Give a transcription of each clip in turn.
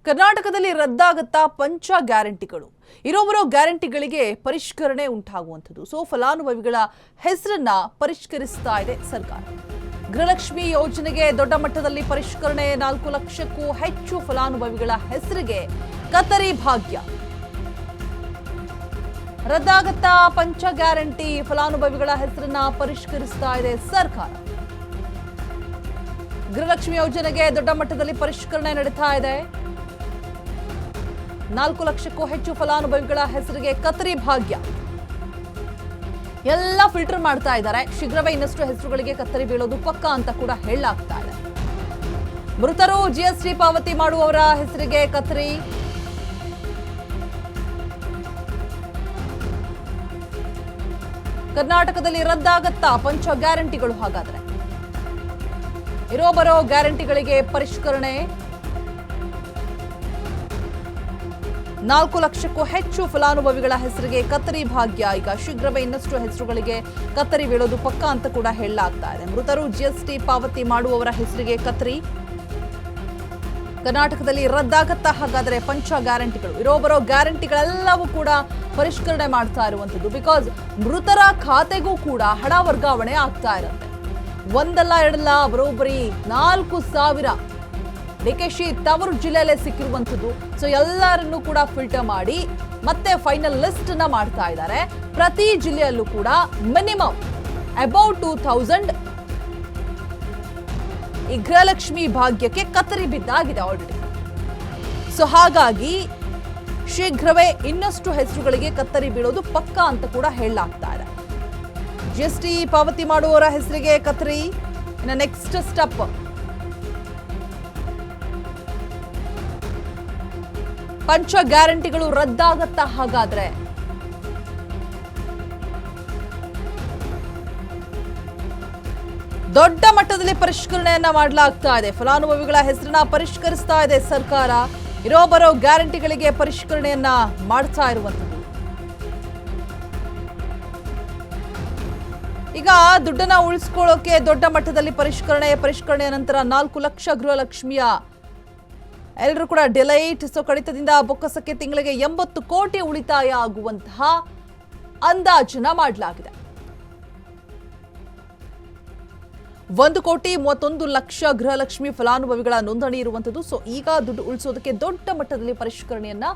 ಕರ್ನಾಟಕದಲ್ಲಿ ರದ್ದಾಗುತ್ತಾ ಪಂಚ ಗ್ಯಾರಂಟಿಗಳು ಇರೋಬರೋ ಗ್ಯಾರಂಟಿಗಳಿಗೆ ಪರಿಷ್ಕರಣೆ ಉಂಟಾಗುವಂಥದ್ದು. ಸೊ ಫಲಾನುಭವಿಗಳ ಹೆಸರನ್ನ ಪರಿಷ್ಕರಿಸ್ತಾ ಇದೆ ಸರ್ಕಾರ. ಗೃಹಲಕ್ಷ್ಮಿ ಯೋಜನೆಗೆ ದೊಡ್ಡ ಮಟ್ಟದಲ್ಲಿ ಪರಿಷ್ಕರಣೆ. 4 ಲಕ್ಷಕ್ಕೂ ಹೆಚ್ಚು ಫಲಾನುಭವಿಗಳ ಹೆಸರಿಗೆ ಕತರಿ ಭಾಗ್ಯ. ರದ್ದಾಗುತ್ತಾ ಪಂಚ ಗ್ಯಾರಂಟಿ, ಫಲಾನುಭವಿಗಳ ಹೆಸರನ್ನ ಪರಿಷ್ಕರಿಸ್ತಾ ಇದೆ ಸರ್ಕಾರ. ಗೃಹಲಕ್ಷ್ಮಿ ಯೋಜನೆಗೆ ದೊಡ್ಡ ಮಟ್ಟದಲ್ಲಿ ಪರಿಷ್ಕರಣೆ ನಡೀತಾ ಇದೆ. 4 ಲಕ್ಷಕ್ಕೂ ಹೆಚ್ಚು ಫಲಾನುಭವಿಗಳ ಹೆಸರಿಗೆ ಕತರಿ ಭಾಗ್ಯ. ಎಲ್ಲ ಫಿಲ್ಟರ್ ಮಾಡ್ತಾ ಇದ್ದಾರೆ. ಶೀಘ್ರವೇ ಇನ್ನಷ್ಟು ಹೆಸರುಗಳಿಗೆ ಕತ್ತರಿ ಬೀಳೋದು ಪಕ್ಕ ಅಂತ ಕೂಡ ಹೇಳಲಾಗ್ತಾ ಇದೆ. ಮೃತರು ಜಿಎಸ್ಟಿ ಪಾವತಿ ಮಾಡುವವರ ಹೆಸರಿಗೆ ಕತರಿ. ಕರ್ನಾಟಕದಲ್ಲಿ ರದ್ದಾಗತ್ತಾ ಪಂಚ ಗ್ಯಾರಂಟಿಗಳು. ಹಾಗಾದ್ರೆ ಇರೋಬರೋ ಗ್ಯಾರಂಟಿಗಳಿಗೆ ಪರಿಷ್ಕರಣೆ. 4 ಲಕ್ಷಕ್ಕೂ ಹೆಚ್ಚು ಫಲಾನುಭವಿಗಳ ಹೆಸರಿಗೆ ಕತರಿ ಭಾಗ್ಯ. ಈಗ ಶೀಘ್ರವೇ ಇನ್ನಷ್ಟು ಹೆಸರುಗಳಿಗೆ ಕತ್ತರಿ ಬೀಳೋದು ಪಕ್ಕ ಅಂತ ಕೂಡ ಹೇಳಲಾಗ್ತಾ ಇದೆ. ಮೃತರು ಜಿಎಸ್ಟಿ ಪಾವತಿ ಮಾಡುವವರ ಹೆಸರಿಗೆ ಕತರಿ. ಕರ್ನಾಟಕದಲ್ಲಿ ರದ್ದಾಗತ್ತಾ ಹಾಗಾದ್ರೆ ಪಂಚ ಗ್ಯಾರಂಟಿಗಳು. ಇರೋಬರೋ ಗ್ಯಾರಂಟಿಗಳೆಲ್ಲವೂ ಕೂಡ ಪರಿಷ್ಕರಣೆ ಮಾಡ್ತಾ ಇರುವಂತದ್ದು. ಬಿಕಾಸ್ ಮೃತರ ಖಾತೆಗೂ ಕೂಡ ಹಣ ವರ್ಗಾವಣೆ ಆಗ್ತಾ ಇರುತ್ತೆ. ಒಂದಲ್ಲ ಎರಡಲ್ಲ ಬರೋಬ್ಬರಿ 4,000 ಡಿಕೆಶಿ ತವರು ಜಿಲ್ಲೆಯಲ್ಲೇ ಸಿಕ್ಕಿರುವಂಥದ್ದು. ಸೊ ಎಲ್ಲರನ್ನೂ ಕೂಡ ಫಿಲ್ಟರ್ ಮಾಡಿ ಮತ್ತೆ ಫೈನಲ್ ಲಿಸ್ಟ್ ನ ಮಾಡ್ತಾ ಇದ್ದಾರೆ. ಪ್ರತಿ ಜಿಲ್ಲೆಯಲ್ಲೂ ಕೂಡ ಮಿನಿಮಮ್ ಅಬೌಟ್ 2,000 ಈ ಗೃಹಲಕ್ಷ್ಮಿ ಭಾಗ್ಯಕ್ಕೆ ಕತ್ತರಿ ಬಿದ್ದಾಗಿದೆ ಆಲ್ರೆಡಿ. ಸೊ ಹಾಗಾಗಿ ಶೀಘ್ರವೇ ಇನ್ನಷ್ಟು ಹೆಸರುಗಳಿಗೆ ಕತ್ತರಿ ಬೀಳೋದು ಪಕ್ಕ ಅಂತ ಕೂಡ ಹೇಳಲಾಗ್ತಾ ಇದೆ. ಜಿಎಸ್ಟಿ ಪಾವತಿ ಮಾಡುವವರ ಹೆಸರಿಗೆ ಕತ್ತರಿ. ಇನ್ನು ನೆಕ್ಸ್ಟ್ ಸ್ಟೆಪ್ ಪಂಚ ಗ್ಯಾರಂಟಿಗಳು ರದ್ದಾಗತ್ತಾ ಹಾಗಾದ್ರೆ. ದೊಡ್ಡ ಮಟ್ಟದಲ್ಲಿ ಪರಿಷ್ಕರಣೆಯನ್ನ ಮಾಡಲಾಗ್ತಾ ಇದೆ. ಫಲಾನುಭವಿಗಳ ಹೆಸರನ್ನ ಪರಿಷ್ಕರಿಸ್ತಾ ಇದೆ ಸರ್ಕಾರ. ಇರೋಬರೋ ಗ್ಯಾರಂಟಿಗಳಿಗೆ ಪರಿಷ್ಕರಣೆಯನ್ನ ಮಾಡ್ತಾ ಇರುವಂತದ್ದು. ಈಗ ದುಡ್ಡನ್ನ ಉಳಿಸ್ಕೊಳ್ಳೋಕೆ ದೊಡ್ಡ ಮಟ್ಟದಲ್ಲಿ ಪರಿಷ್ಕರಣೆಯ ನಂತರ 4 ಲಕ್ಷ ಗೃಹಲಕ್ಷ್ಮಿಯ ಎಲ್ಲರೂ ಕೂಡ ಡಿಲೈಟ್. ಸೊ ಕಡಿತದಿಂದ ಬೊಕ್ಕಸಕ್ಕೆ ತಿಂಗಳಿಗೆ 80 ಕೋಟಿ ಉಳಿತಾಯ ಆಗುವಂತಹ ಅಂದಾಜನ್ನ ಮಾಡಲಾಗಿದೆ. 1,31,00,000 ಗೃಹಲಕ್ಷ್ಮಿ ಫಲಾನುಭವಿಗಳ ನೋಂದಣಿ ಇರುವಂತದ್ದು. ಸೊ ಈಗ ದುಡ್ಡು ಉಳಿಸೋದಕ್ಕೆ ದೊಡ್ಡ ಮಟ್ಟದಲ್ಲಿ ಪರಿಷ್ಕರಣೆಯನ್ನ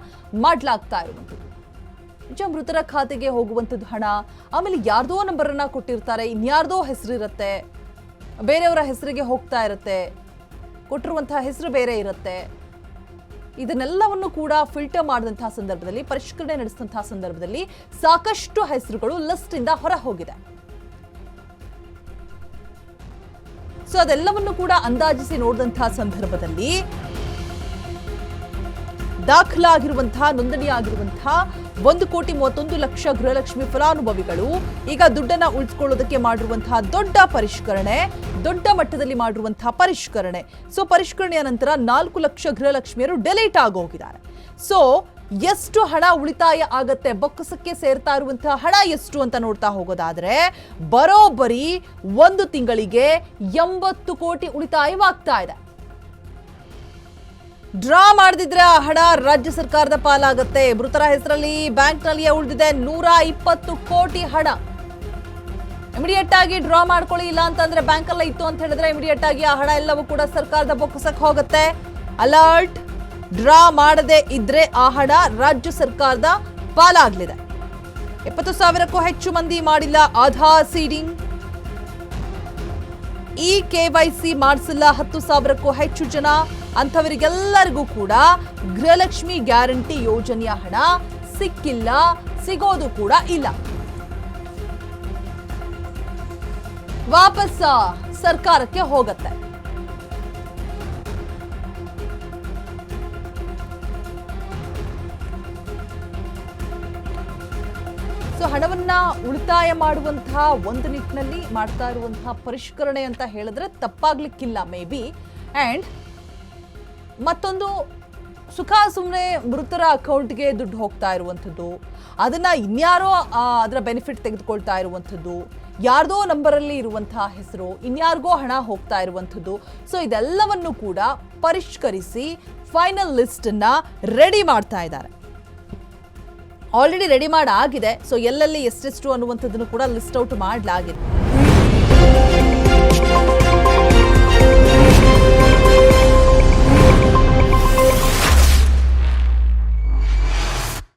ಮಾಡಲಾಗ್ತಾ ಇರುವಂತದ್ದು. ನಿಜ ಮೃತರ ಖಾತೆಗೆ ಹೋಗುವಂಥದ್ದು ಹಣ, ಆಮೇಲೆ ಯಾರ್ದೋ ನಂಬರನ್ನ ಕೊಟ್ಟಿರ್ತಾರೆ, ಇನ್ಯಾರ್ದೋ ಹೆಸರಿರುತ್ತೆ, ಬೇರೆಯವರ ಹೆಸರಿಗೆ ಹೋಗ್ತಾ ಇರುತ್ತೆ, ಕೊಟ್ಟಿರುವಂತಹ ಹೆಸರು ಬೇರೆ ಇರುತ್ತೆ. ಇದನ್ನೆಲ್ಲವನ್ನು ಕೂಡ ಫಿಲ್ಟರ್ ಮಾಡಿದಂತಹ ಸಂದರ್ಭದಲ್ಲಿ, ಪರಿಷ್ಕರಣೆ ನಡೆಸಿದಂತಹ ಸಂದರ್ಭದಲ್ಲಿ ಸಾಕಷ್ಟು ಹೆಸರುಗಳು ಲಿಸ್ಟ್ ಇಂದ ಹೊರ ಹೋಗಿದೆ. ಸೊ ಅದೆಲ್ಲವನ್ನು ಕೂಡ ಅಂದಾಜಿಸಿ ನೋಡಿದಂತಹ ಸಂದರ್ಭದಲ್ಲಿ ದಾಖಲಾಗಿರುವಂತಹ, ನೋಂದಣಿಯಾಗಿರುವಂತಹ 1,31,00,000 ಗೃಹಲಕ್ಷ್ಮಿ ಫಲಾನುಭವಿಗಳು ಈಗ ದುಡ್ಡನ್ನ ಉಳಿಸಿಕೊಳ್ಳೋದಕ್ಕೆ ಮಾಡಿರುವಂತಹ ದೊಡ್ಡ ಪರಿಷ್ಕರಣೆ, ದೊಡ್ಡ ಮಟ್ಟದಲ್ಲಿ ಮಾಡಿರುವಂತಹ ಪರಿಷ್ಕರಣೆ. ಸೊ ಪರಿಷ್ಕರಣೆಯ ನಂತರ 4 ಲಕ್ಷ ಗೃಹಲಕ್ಷ್ಮಿಯರು ಡಿಲೀಟ್ ಆಗೋಗಿದ್ದಾರೆ. ಸೊ ಎಷ್ಟು ಹಣ ಉಳಿತಾಯ ಆಗತ್ತೆ, ಬೊಕ್ಕಸಕ್ಕೆ ಸೇರ್ತಾ ಇರುವಂತಹ ಹಣ ಎಷ್ಟು ಅಂತ ನೋಡ್ತಾ ಹೋಗೋದಾದ್ರೆ ಬರೋಬ್ಬರಿ 1 ತಿಂಗಳಿಗೆ 80 ಕೋಟಿ ಉಳಿತಾಯವಾಗ್ತಾ ಇದೆ. ಡ್ರಾ ಮಾಡದಿದ್ರೆ ಆ ಹಣ ರಾಜ್ಯ ಸರ್ಕಾರದ ಪಾಲಾಗತ್ತೆ. ಮೃತರ ಹೆಸರಲ್ಲಿ ಬ್ಯಾಂಕ್ನಲ್ಲಿಯೇ ಉಳಿದಿದೆ 120 ಕೋಟಿ ಹಣ. ಇಮಿಡಿಯೇಟ್ ಆಗಿ ಡ್ರಾ ಮಾಡ್ಕೊಳ್ಳಿ, ಇಲ್ಲ ಅಂತಂದ್ರೆ ಬ್ಯಾಂಕ್ ಅಲ್ಲ ಇತ್ತು ಅಂತ ಹೇಳಿದ್ರೆ ಇಮಿಡಿಯೇಟ್ ಆಗಿ ಆ ಹಣ ಎಲ್ಲವೂ ಕೂಡ ಸರ್ಕಾರದ ಬೊಕ್ಕಸಕ್ಕೆ ಹೋಗುತ್ತೆ. ಅಲರ್ಟ್! ಡ್ರಾ ಮಾಡದೆ ಇದ್ರೆ ಆ ಹಣ ರಾಜ್ಯ ಸರ್ಕಾರದ ಪಾಲಾಗಲಿದೆ. 70,000ಕ್ಕೂ ಹೆಚ್ಚು ಮಂದಿ ಮಾಡಿಲ್ಲ ಆಧಾರ್ ಸೀಡಿಂಗ್. ಈ KYC ಮಾಡಿಸಿಲ್ಲ 10,000ಕ್ಕೂ ಹೆಚ್ಚು ಜನ. ಅಂಥವರಿಗೆಲ್ಲರಿಗೂ ಕೂಡ ಗೃಹಲಕ್ಷ್ಮಿ ಗ್ಯಾರಂಟಿ ಯೋಜನೆಯ ಹಣ ಸಿಕ್ಕಿಲ್ಲ, ಸಿಗೋದು ಕೂಡ ಇಲ್ಲ. ವಾಪಸ್ ಸರ್ಕಾರಕ್ಕೆ ಹೋಗುತ್ತೆ. ಸೊ ಹಣವನ್ನ ಉಳಿತಾಯ ಮಾಡುವಂತಹ ಒಂದು ನಿಟ್ಟಿನಲ್ಲಿ ಮಾಡ್ತಾ ಇರುವಂತಹ ಪರಿಷ್ಕರಣೆ ಅಂತ ಹೇಳಿದ್ರೆ ತಪ್ಪಾಗ್ಲಿಕ್ಕಿಲ್ಲ ಮೇ ಬಿ. ಅಂಡ್ ಮತ್ತೊಂದು, ಸುಖ ಸುಮ್ಮನೆ ಮೃತರ ಅಕೌಂಟ್ಗೆ ದುಡ್ಡು ಹೋಗ್ತಾ ಇರುವಂಥದ್ದು, ಅದನ್ನ ಇನ್ಯಾರೋ ಅದರ ಬೆನಿಫಿಟ್ ತೆಗೆದುಕೊಳ್ತಾ ಇರುವಂಥದ್ದು, ಯಾರ್ದೋ ನಂಬರಲ್ಲಿ ಇರುವಂತಹ ಹೆಸರು, ಇನ್ಯಾರಿಗೋ ಹಣ ಹೋಗ್ತಾ ಇರುವಂಥದ್ದು. ಸೊ ಇದೆಲ್ಲವನ್ನು ಕೂಡ ಪರಿಷ್ಕರಿಸಿ ಫೈನಲ್ ಲಿಸ್ಟ್ ಅನ್ನ ರೆಡಿ ಮಾಡ್ತಾ ಇದ್ದಾರೆ. Already ready ಮಾಡಾಗಿದೆ. ಸೊ ಎಲ್ಲೆಲ್ಲಿ ಎಷ್ಟೆಷ್ಟು ಅನ್ನುವಂಥದ್ದನ್ನು ಕೂಡ ಲಿಸ್ಟ್ ಔಟ್ ಮಾಡಲಾಗಿದೆ.